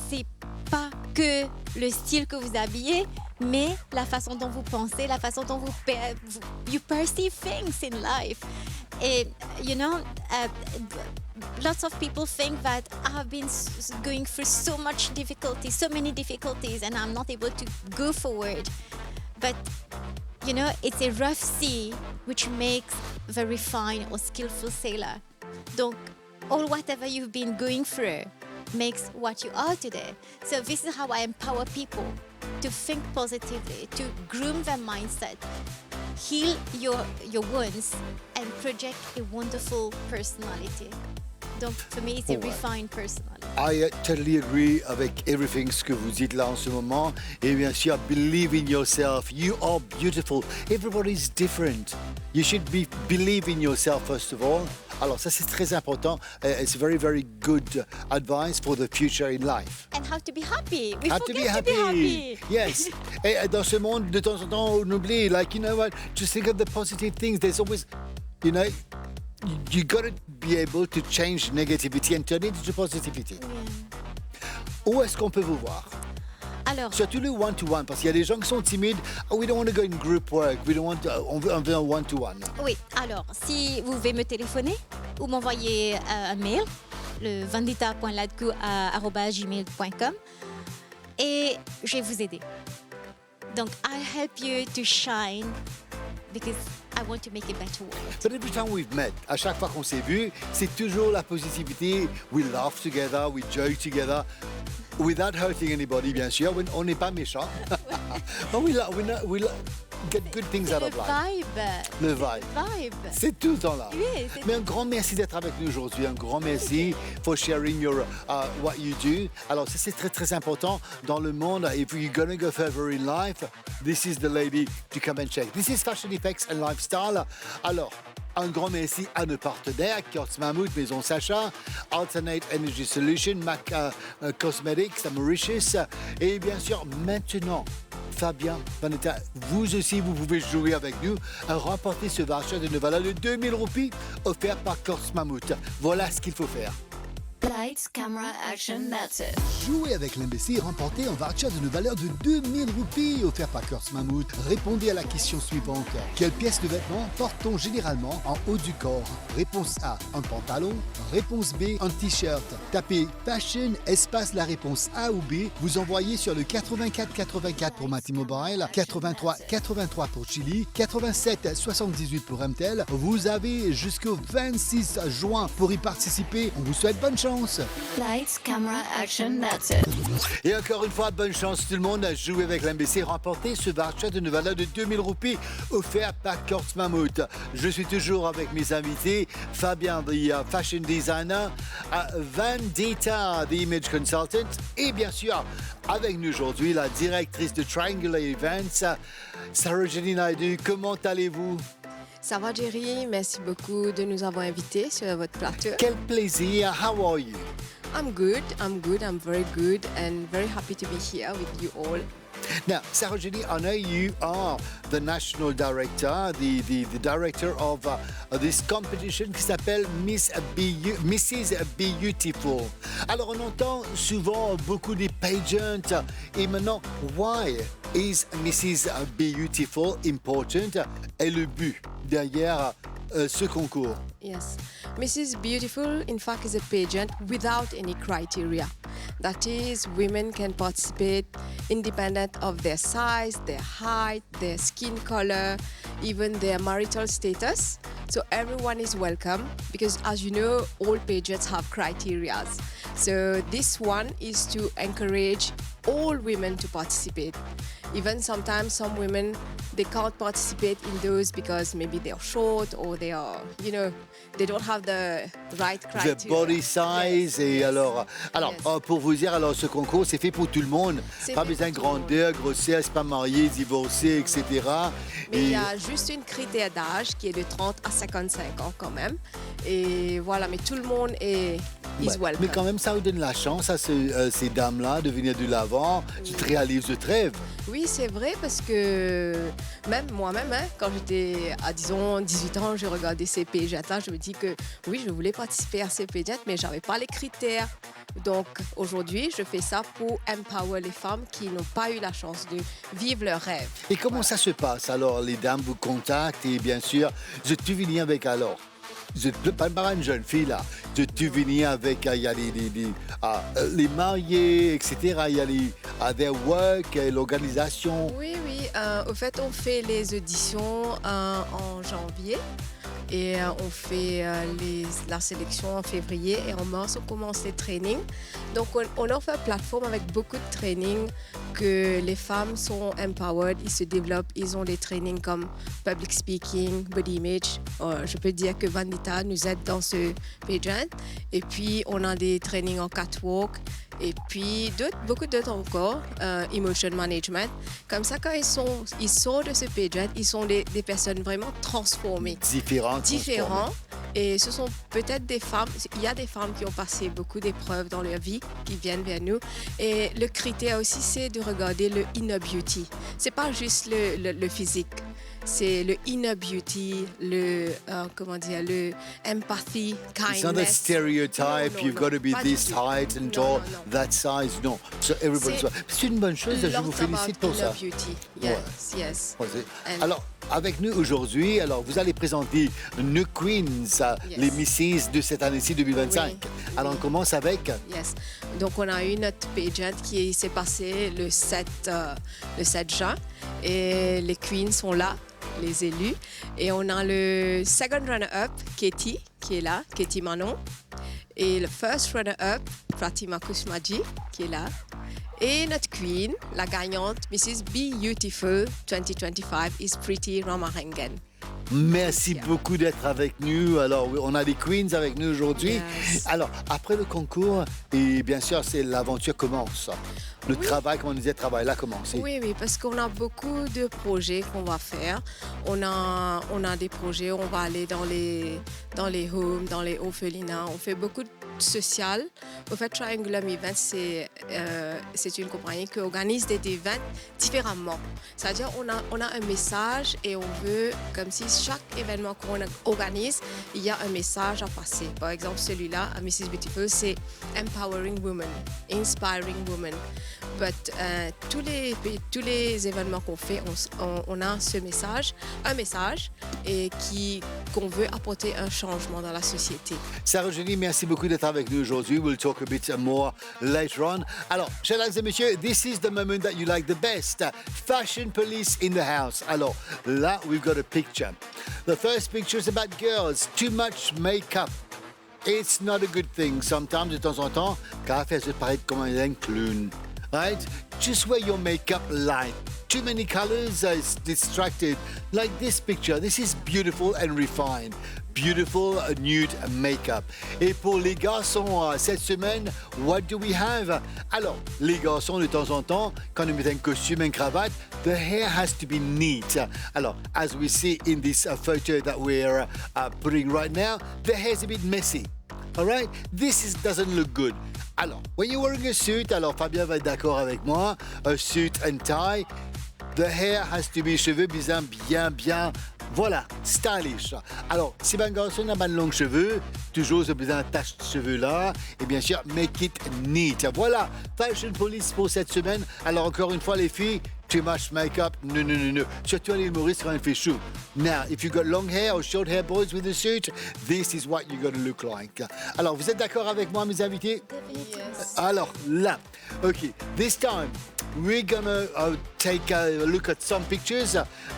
c'est pas que le style que vous habillez, mais la façon dont vous pensez, la façon dont you perceive things in life. Et, you know, lots of people think that I've been going through so much difficulty, so many difficulties, and I'm not able to go forward. But, you know, it's a rough sea which makes the refined or skillful sailor. Donc, whatever you've been going through makes what you are today. So this is how I empower people to think positively, to groom their mindset, heal your wounds, and project a wonderful personality. Donc, for me, it's a refined personality. I totally agree avec everything ce que vous dites là en ce moment. Et bien sûr, believe in yourself. You are beautiful. Everybody's different. You should believe in yourself first of all. Alors ça c'est très important. It's very, very good advice for the future in life. And how to be happy. We How forget to be happy. Yes. Et dans ce monde, de temps en temps, on oublie. Like, you know what? Just think of the positive things. There's always, you know, you got to be able to change negativity and turn it into positivity. Yeah. Où est-ce qu'on peut vous voir? Alors, Surtout le one-to-one, parce qu'il y a des gens qui sont timides. Oh, we don't want to go in group work. We don't want to, on veut un one-to-one. oui, alors, si vous voulez me téléphoner ou m'envoyer un mail, le vandita.ladku@gmail.com, et je vais vous aider. Donc, I help you to shine because I want to make a better world. But every time we've met, à chaque fois qu'on s'est vu, c'est toujours la positivité. We laugh together, we joke together. Without hurting anybody, bien sûr. On n'est pas méchants. But get good things out Le of life. vibe. Le vibe. Vibe. C'est tout le temps là. Oui, c'est Mais un grand merci d'être avec nous aujourd'hui. Un grand merci for sharing your what you do. Alors ça c'est très très important dans le monde. If you're gonna go further in life, this is the lady to come and check. This is Fashion Effects and Lifestyle. Alors un grand merci à nos partenaires, Kurtz Mammoth, Maison Sacha, Alternate Energy Solution, MAC Cosmetics, Mauritius, et bien sûr maintenant Fabien Vanetta, vous aussi, vous pouvez jouer avec nous à remporter ce voucher d'une valeur de 2000 roupies offert par Kurtz Mammoth. Voilà ce qu'il faut faire. Lights, camera, action, that's it. Jouer avec l'MBC et remporter un voucher d'une valeur de 2000 roupies offert par Kurtz Mammoth. Répondez à la question suivante. Quelle pièce de vêtement porte-t-on généralement en haut du corps? Réponse A, un pantalon. Réponse B, un t-shirt. Tapez Fashion, espace la réponse A ou B. Vous envoyez sur le 84 84 pour Mati Mobile, 83 83 pour Chili, 87 78 pour MTEL. Vous avez jusqu'au 26 juin pour y participer. On vous souhaite bonne chance. Lights, camera, action, that's it. Et encore une fois, bonne chance tout le monde à jouer avec l'MBC, remporter ce voucher d'une valeur de 2000 roupies offert par Kurtz Mammoth. Je suis toujours avec mes invités, Fabien, the fashion designer, Vandita, the image consultant, et bien sûr, avec nous aujourd'hui, la directrice de Triangular Events, Sarojini Naidu. Comment allez-vous? Ça va, Jerry? Merci beaucoup de nous avoir invités sur votre plateau. Quel plaisir. How are you? I'm good. I'm very good and very happy to be here with you all. Now, Sarojini, I know you are the national director, the director of this competition qui s'appelle Mrs. Beautiful. Alors, on entend souvent beaucoup de pageants. Et maintenant, why is Mrs. Beautiful important? Et le but derrière ce concours? Yes. Mrs. Beautiful, in fact, is a pageant without any criteria. That is, women can participate independent of their size, their height, their skin color, even their marital status. So everyone is welcome because, as you know, all pageants have criteria. So this one is to encourage all women to participate. Even sometimes some women, they can't participate in those because maybe they're short or they are, they don't have the right criteria. The body size. Yes, Et yes, alors yes. Pour vous dire, alors ce concours, c'est fait pour tout le monde. C'est Pas fait besoin de pour tout le grandeur, grossesse, pas marié, divorcé, etc. Mais il y a juste une critère d'âge qui est de 30 à 55 ans quand même. Et voilà, mais tout le monde est is welcome. Mais quand même, ça vous donne la chance à ces dames-là de venir de l'avant. Tu te réalises de rêve. Oui, c'est vrai parce que même moi-même, quand j'étais à, disons, 18 ans, je regardais ces pageants-là, je me dis que oui, je voulais participer à ces pageants, mais je n'avais pas les critères. Donc aujourd'hui, je fais ça pour empower les femmes qui n'ont pas eu la chance de vivre leur rêve. Et comment ça se passe? Alors, les dames vous contactent et bien sûr, je te viens avec alors. Je ne pas une jeune fille là. Je te viens avec il y a les mariés, etc. Il y a their work, l'organisation. Oui. Au fait, on fait les auditions en janvier. Et on fait la sélection en février et en mars, on commence les trainings. Donc, on offre une plateforme avec beaucoup de trainings que les femmes sont empowered, ils se développent, ils ont des trainings comme public speaking, body image. Je peux dire que Vandita nous aide dans ce pageant. Et puis, on a des trainings en catwalk. Et puis, beaucoup d'autres encore, emotion management. Comme ça, quand ils sortent de ce pageant, ils sont des personnes vraiment transformées. Différents. Et ce sont peut-être des femmes, il y a des femmes qui ont passé beaucoup d'épreuves dans leur vie, qui viennent vers nous. Et le critère aussi, c'est de regarder le inner beauty. C'est pas juste le physique. C'est le inner beauty, le empathy, kindness. It's not a stereotype, you've got to be this height and tall, that size. No. So everybody's... C'est une bonne chose, je vous félicite pour ça. Beauty. Yes. Alors, avec nous aujourd'hui, alors vous allez présenter nos Queens, les Misses de cette année-ci 2025. Oui. Alors on commence avec... Yes. Donc on a eu notre pageant qui s'est passé le 7 juin et les Queens sont là, les élus. Et on a le second runner-up, Katie, qui est là, Katie Manon. Et le first runner-up, Fatima Kusmaji, qui est là. Et notre queen, la gagnante, Mrs. Beautiful 2025, is Pretty Ramarangan. Merci beaucoup d'être avec nous. Alors, oui, on a des queens avec nous aujourd'hui. Yes. Alors, après le concours, et bien sûr, c'est l'aventure commence. Le travail, comme on disait, travail là commence. Oui, parce qu'on a beaucoup de projets qu'on va faire. On a des projets, on va aller dans les homes, dans les orphelinats. On fait beaucoup de social. Au fait, Triangular Events, c'est une compagnie qui organise des events différemment. C'est-à-dire, on a un message et on veut, comme si chaque événement qu'on organise, il y a un message à passer. Par exemple, celui-là, à Mrs. Beautiful, c'est Empowering Women, Inspiring Women. But, tous les événements qu'on fait, on a ce message, un message et qu'on veut apporter un changement dans la société. Sarah Julie, merci beaucoup d'être avec nous aujourd'hui. We'll talk a bit more later on. Alors, chers et messieurs, this is the moment that you like the best. Fashion police in the house. Alors, là, we've got a picture. The first picture is about girls. Too much makeup. It's not a good thing. Sometimes, de temps en temps, car elle se paraît comme un clown. Right? Just wear your makeup light. Too many colors is distracted. Like this picture. This is beautiful and refined. Beautiful nude makeup. Et pour les garçons, cette semaine, what do we have? Alors, les garçons, de temps en temps, quand ils mettent un costume, une cravate, the hair has to be neat. Alors, as we see in this photo that we're putting right now, the hair is a bit messy. All right? Doesn't look good. Alors, when you're wearing a suit, alors Fabien va être d'accord avec moi, a suit and tie, the hair has to be cheveux bien, voilà, stylish. Alors, si un garçon a de longs cheveux, toujours ce besoin de tache de cheveux là, et bien sûr, make it neat. Voilà, Fashion Police pour cette semaine. Alors, encore une fois, les filles, too much makeup, no. Surtout à l'île Maurice quand il fait chaud. Now, if you got long hair or short hair boys with a suit, this is what you're going to look like. Alors, vous êtes d'accord avec moi, mes invités? Yes. Alors, là, OK, this time, we're gonna take a look at some pictures.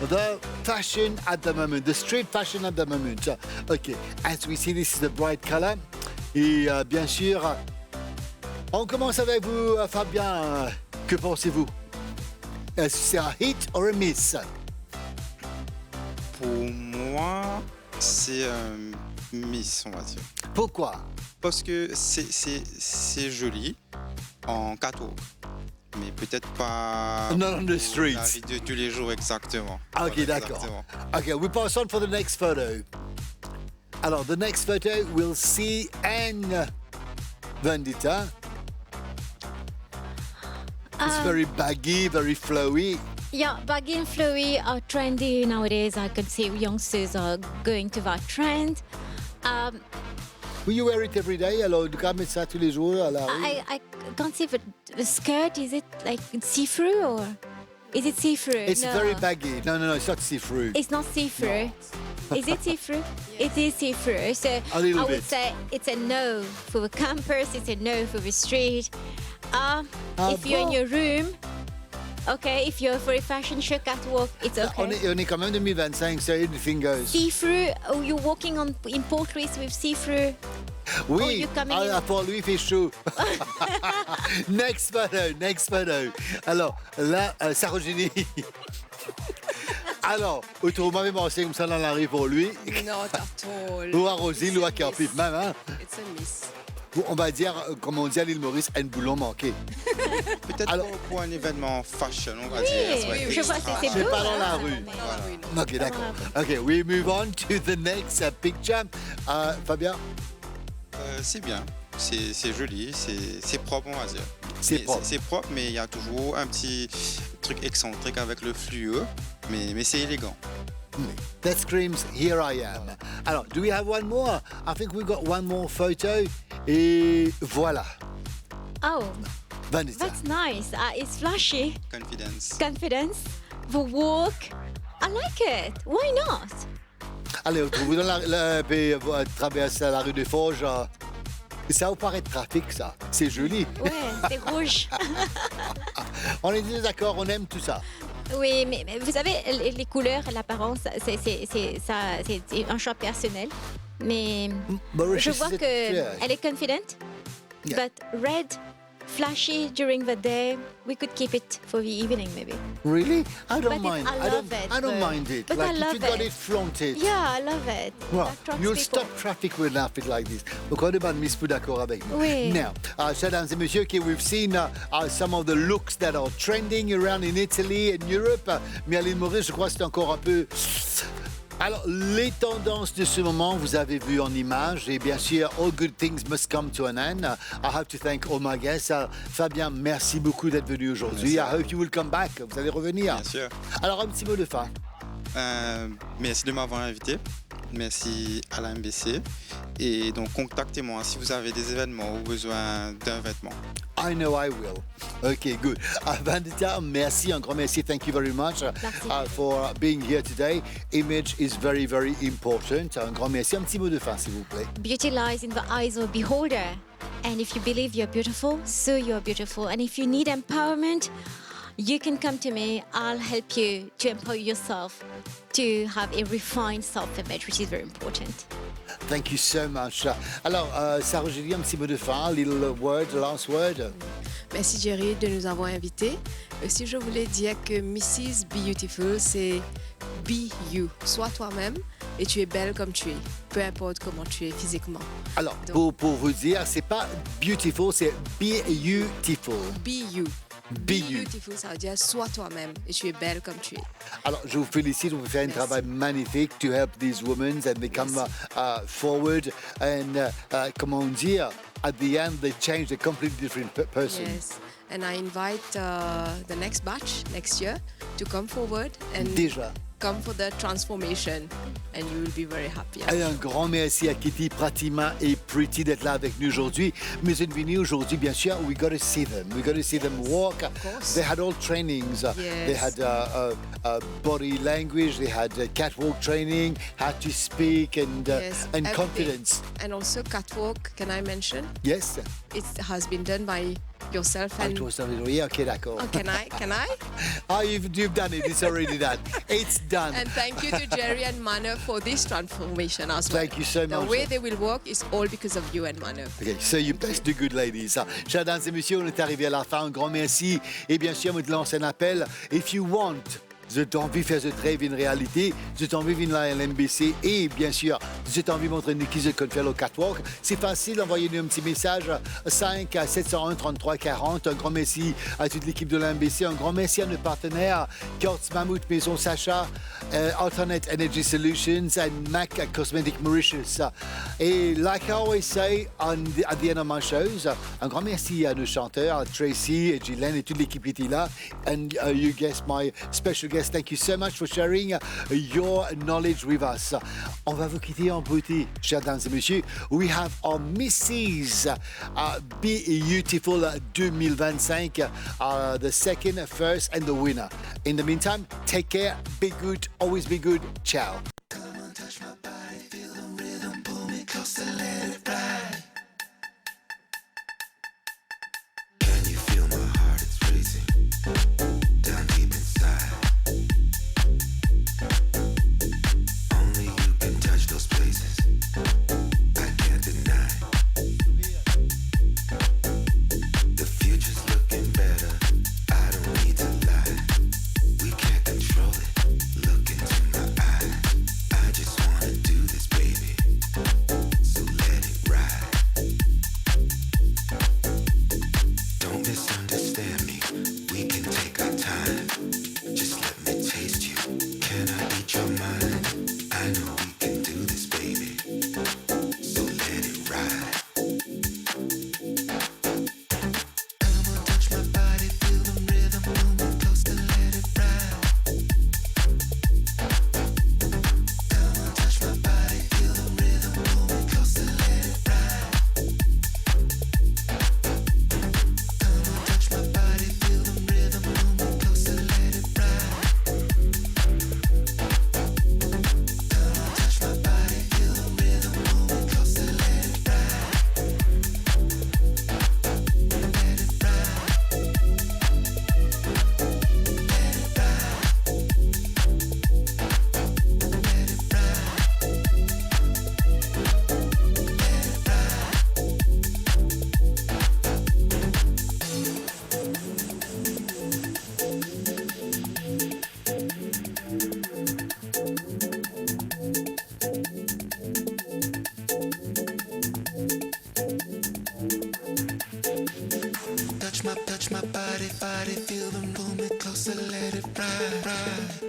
The fashion at the moment, the street fashion at the moment. Okay, as we see, this is the bright color. Et bien sûr, on commence avec vous, Fabien. Que pensez-vous? Est-ce que c'est un hit or a miss? Pour moi, c'est un miss, on va dire. Pourquoi? Parce que c'est joli en catwalk, mais peut-être pas Not on the pour streets. la vie de tous les jours exactement. OK, Voilà, d'accord. exactement. OK, we pass on for the next photo. Alors, the next photo, we'll see Anne Vendita. It's very baggy, very flowy. Yeah, baggy and flowy are trendy nowadays. I could say youngsters are going to that trend. Will you wear it every day? Alors, tu gardes ça tous les jours à la rue? I can't see if the skirt, is it like see-through or is it see-through? It's No. very baggy. No, it's not see-through. It's not see-through. Is it see-through? It is see-through. So A little I would bit. say it's a no for the campus. It's a no for the street. If you're in bon? your room, okay. If you're for a fashion show catwalk, it's okay. On est quand même 2025, so anything goes. See-through. Oh, you're walking in portraits with see-through. Oui, you coming in- pour lui, il fait chaud. Next photo. Alors, là, Sarah Julie. Alors, autour de moi, c'est comme ça dans la rue pour lui. Not at all. Ou à Rosine, ou à Carpif, même, hein? It's a miss. On va dire, comme on dit à l'île Maurice, un boulon manqué. Peut-être Alors- pour un événement fashion, on va Oui, dire. ça va être je vois, extra. c'est C'est beau. pas dans la hein, rue. mais- Voilà. OK, d'accord. OK, we move on to the next picture. Fabien? C'est bien, c'est joli, c'est propre, on va dire. C'est Mais propre. C'est propre, mais il y a toujours un petit truc excentrique avec le fluo, mais c'est élégant. That screams, here I am. Alors, do we have one more? I think we've got one more photo. Et voilà. Oh, Vanessa. that's nice. It's flashy. Confidence. Confidence. The walk. I like it. Why not? Allez, retrouvez dans puis, traverser la rue des Forges. Ça vous paraît trafic, ça. C'est joli. Ouais, c'est rouge. On est d'accord, on aime tout ça. Oui, mais vous savez, les couleurs, l'apparence, c'est un choix personnel. Mais Mauritius je vois is a- qu'elle yeah. est confident. Yeah. But red flashy during the day. We could keep it for the evening, maybe. Really? I don't But mind. I love it, I don't but- mind it. but like I if love you got it. it flaunted. Yeah, I love it. Well, That attracts you'll people. stop traffic with an outfit like this. Donc, on demande Miss Pou d'accord avec nous. Oui. Now, mesdames et messieurs, okay, we've seen some of the looks that are trending around in Italy and Europe. Mais Aline Maurice, je crois que c'est encore un peu... Alors, les tendances de ce moment, vous avez vu en image, et bien sûr, all good things must come to an end. I have to thank all my guests. Fabien, merci beaucoup d'être venu aujourd'hui. I hope you will come back. Vous allez revenir. Bien sûr. Alors, un petit mot de fin. Merci de m'avoir invité. Merci à la MBC. Et donc, contactez-moi si vous avez des événements ou besoin d'un vêtement. I know I will. Okay, good. Vandita, merci, un grand merci. Thank you very much for being here today. Image is very, very important. Un grand merci. Un petit mot de fin, s'il vous plaît. Beauty lies in the eyes of a beholder. And if you believe you're beautiful, so you're beautiful. And if you need empowerment, you can come to me. I'll help you to empower yourself to have a refined self-image, which is very important. Thank you so much. Alors, Sarah Julie, un petit mot de fin, little word, last word. Merci Jerry de nous avoir invités. Aussi, je voulais dire que Mrs. Beautiful, c'est be you. Sois toi-même et tu es belle comme tu es, peu importe comment tu es physiquement. Alors, pour vous dire, c'est pas beautiful, c'est beautiful. Be you. Be you. Beautiful, ça veut dire sois toi-même et tu es belle comme tu es. Alors, je vous félicite, vous faites un Merci. travail magnifique to help these women and they come forward and, comment dire, at the end they change a completely different person. Yes. And I invite the next batch next year to come forward and Déjà. come for the transformation and you will be very happy. Et un grand merci à Kitty, Pratima et Pretty d'être là avec nous aujourd'hui. Mais une venue aujourd'hui, bien sûr, we got to see them. We got to see them walk. course. They had all trainings. They Yes. had body language. They had catwalk training, how to speak, and Yes, and everything. confidence. And also catwalk, can I mention? Yes. It has been done by yourself Ah, and... toi, ça veut dire, ok, d'accord. Oh, can I? Ah, you've done it. It's already done. It's done. And thank you to Jerry and Manu for this transformation as well. Thank you so The much. way they will work is all because of you and Manu. Okay, so you best do good, ladies. Chers dames et messieurs, on est arrivé à la fin. Un grand merci. Et bien sûr, on te lance un appel. If you want, vous avez envie de faire ce rêve une réalité, vous avez envie de venir à l'NBC et bien sûr, vous avez envie de montrer nous qui vous faire le catwalk, c'est facile, envoyez-nous un petit message 5 à 701 33 40. Un grand merci à toute l'équipe de l'NBC, un grand merci à nos partenaires Kurtz Mammouth, Maison Sacha, Alternate Energy Solutions and MAC Cosmetic Mauritius. Et like I always say at the end of my shows, un grand merci à nos chanteurs, à Tracy et Gillian et toute l'équipe qui était là. And you guessed my special guest. Thank you so much for sharing your knowledge with us. On va vous quitter en beauté, chers dames et messieurs. We have our Mrs. Be Beautiful 2025, the second, first, and the winner. In the meantime, take care, be good, always be good. Ciao. Can you feel my heart? It's racing down deep inside. Only you can touch those places. I can't deny. The future's looking better. I don't need to lie. We can't control it. Look into my eyes. touch my body, feel the moment closer, let it ride.